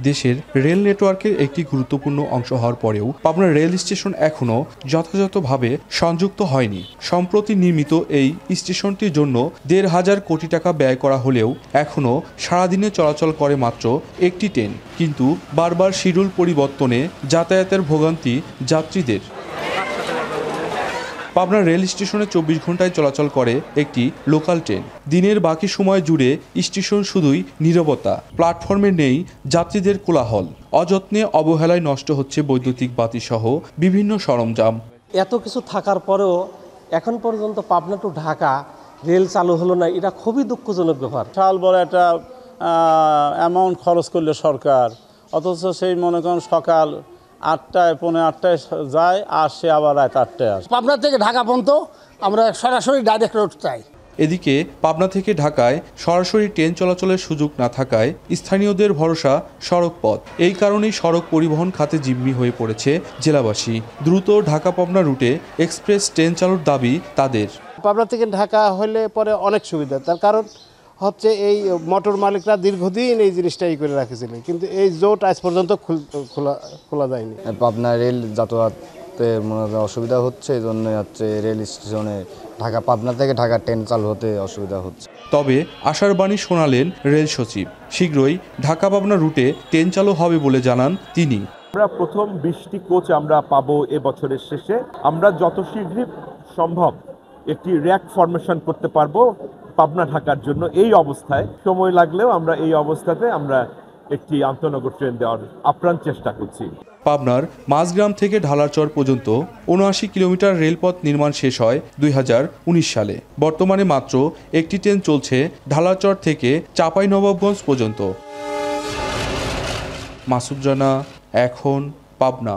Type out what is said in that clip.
দেশের রেল নেটওয়ার্কের একটি গুরুত্বপূর্ণ অংশ হওয়ার পরেও পাবনা রেল স্টেশন এখনও যথাযথভাবে সংযুক্ত হয়নি। সম্প্রতি নির্মিত এই স্টেশনটির জন্য ১,৫০০ কোটি টাকা ব্যয় করা হলেও এখনও সারাদিনে চলাচল করে মাত্র একটি ট্রেন। কিন্তু বারবার শিডিউল পরিবর্তনে যাতায়াতের ভোগান্তি যাত্রীদের। পাবনা রেল স্টেশনে ২৪ ঘন্টায় চলাচল করে একটি লোকাল ট্রেন। দিনের বাকি সময় জুড়ে স্টেশন শুধুই নীরবতা। প্ল্যাটফর্মে নেই যাত্রীদের কোলাহল। অযত্নে অবহেলায় নষ্ট হচ্ছে বৈদ্যুতিক বাতি সহ বিভিন্ন সরঞ্জাম। এত কিছু থাকার পরেও এখন পর্যন্ত পাবনা টু ঢাকা রেল চালু হলো না, এটা খুবই দুঃখজনক ব্যাপার। বিশাল বড় একটা অ্যামাউন্ট খরচ করলে সরকার, অথচ সেই মনে করেন সকাল ৮টায় ৮:৩০ যায়, আর সে আবার রাত ৮টায় আসে। পাবনা থেকে ঢাকা পর্যন্ত আমরা সরাসরি ডাইরেক্ট রোড চাই। এদিকে পাবনা থেকে ঢাকায় সরাসরি ট্রেন চলাচলের সুযোগ না থাকায় স্থানীয়দের ভরসা সড়ক পথ। এই কারণেই সড়ক পরিবহন খাতে জিম্মি হয়ে পড়েছে জেলাবাসী। দ্রুত ঢাকা পাবনা রুটে এক্সপ্রেস ট্রেন চালুর দাবি তাদের। পাবনা থেকে ঢাকা হলে পরে অনেক সুবিধা, তার কারণ হচ্ছে এই মোটর মালিকরা দীর্ঘদিন এই জিনিসটাই করে রাখেছিলেন, কিন্তু এই জোট আজ পর্যন্ত খোলা যায়নি। পাবনা রেল যাতায়াতে অসুবিধা হচ্ছে, এই জন্য হচ্ছে রেল স্টেশনে পাবনা থেকে ঢাকা ট্রেন চালু হতে অসুবিধা হচ্ছে। তবে আশার বাণী শোনালেন রেল সচিব। শীঘ্রই ঢাকা পাবনা রুটে ট্রেন চালু হবে বলে জানান তিনি। আমরা প্রথম ২০টি কোচ আমরা পাবো এবছরের শেষে। আমরা যত শীঘ্রই সম্ভব একটি র্যাক ফরমেশন করতে পারবো পাবনা ঢাকার জন্য। এই অবস্থায় সময় লাগলেও আমরা এই অবস্থাতে আমরা একটি আন্তনগর ট্রেন দেওয়ার আপ্রাণ চেষ্টা করছি। পাবনার মাঝগ্রাম থেকে ঢালারচর পর্যন্ত ৭৯ কিলোমিটার রেলপথ নির্মাণ শেষ হয় ২০১৯ সালে। বর্তমানে মাত্র একটি ট্রেন চলছে ঢালারচর থেকে চাঁপাইনবাবগঞ্জ পর্যন্ত। মাসুদ রানা, এখন পাবনা।